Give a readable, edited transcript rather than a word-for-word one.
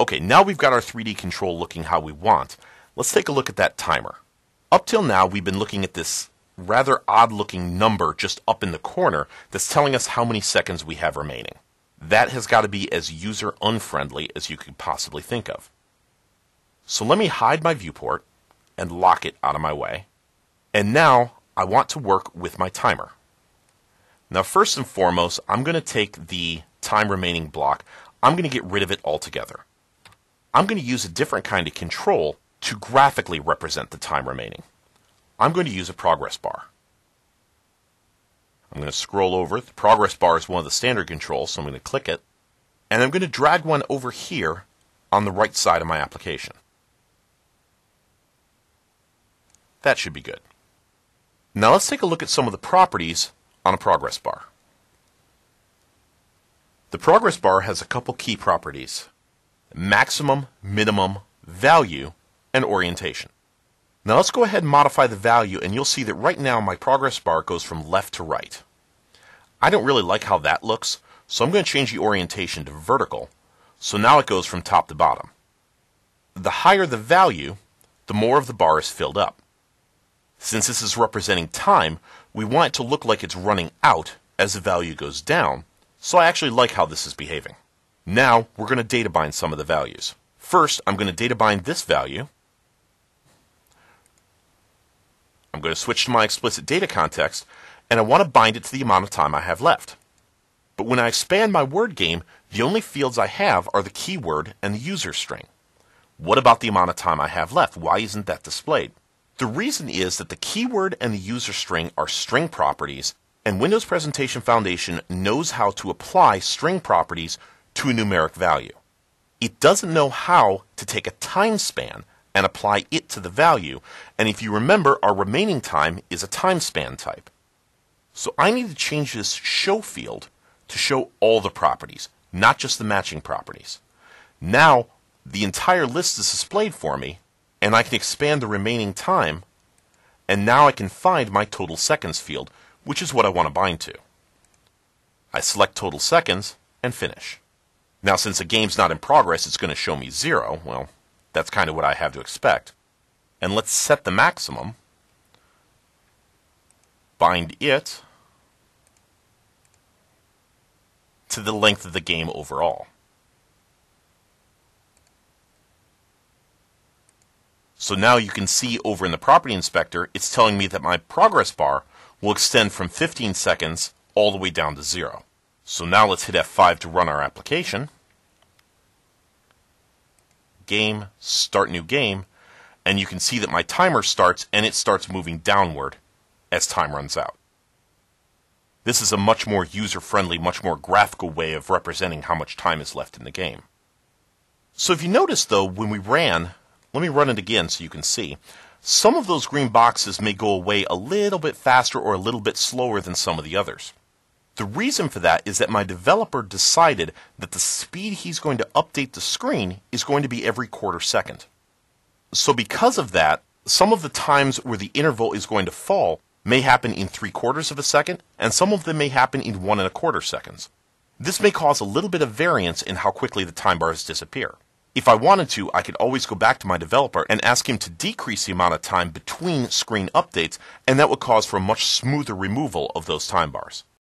Okay, now we've got our 3D control looking how we want. Let's take a look at that timer. Up till now, we've been looking at this rather odd-looking number just up in the corner that's telling us how many seconds we have remaining. That has got to be as user-unfriendly as you could possibly think of. So let me hide my viewport and lock it out of my way. And now I want to work with my timer. Now first and foremost, I'm going to take the time remaining block. I'm going to get rid of it altogether. I'm going to use a different kind of control to graphically represent the time remaining. I'm going to use a progress bar. I'm going to scroll over. The progress bar is one of the standard controls, so I'm going to click it. And I'm going to drag one over here on the right side of my application. That should be good. Now let's take a look at some of the properties on a progress bar. The progress bar has a couple key properties: maximum, minimum, value, and orientation. Now let's go ahead and modify the value, and you'll see that right now my progress bar goes from left to right. I don't really like how that looks, so I'm going to change the orientation to vertical, so now it goes from top to bottom. The higher the value, the more of the bar is filled up. Since this is representing time, we want it to look like it's running out as the value goes down, so I actually like how this is behaving. Now we're going to data bind some of the values. First, I'm going to data bind this value. I'm going to switch to my explicit data context, and I want to bind it to the amount of time I have left. But when I expand my word game, the only fields I have are the keyword and the user string. What about the amount of time I have left? Why isn't that displayed? The reason is that the keyword and the user string are string properties, and Windows Presentation Foundation knows how to apply string properties to a numeric value. It doesn't know how to take a time span and apply it to the value, and if you remember, our remaining time is a time span type. So I need to change this show field to show all the properties, not just the matching properties. Now the entire list is displayed for me, and I can expand the remaining time, and now I can find my total seconds field, which is what I want to bind to. I select total seconds and finish. Now since the game's not in progress, it's going to show me 0. Well, that's kind of what I have to expect. And let's set the maximum, bind it to the length of the game overall. So now you can see over in the Property Inspector, it's telling me that my progress bar will extend from 15 seconds all the way down to 0. So now let's hit F5 to run our application. Game, start new game, and you can see that my timer starts and it starts moving downward as time runs out. This is a much more user-friendly, much more graphical way of representing how much time is left in the game. So if you notice though, when we ran, let me run it again so you can see, some of those green boxes may go away a little bit faster or a little bit slower than some of the others. The reason for that is that my developer decided that the speed he's going to update the screen is going to be every quarter second. So because of that, some of the times where the interval is going to fall may happen in 3/4 of a second, and some of them may happen in 1 1/4 seconds. This may cause a little bit of variance in how quickly the time bars disappear. If I wanted to, I could always go back to my developer and ask him to decrease the amount of time between screen updates, and that would cause for a much smoother removal of those time bars.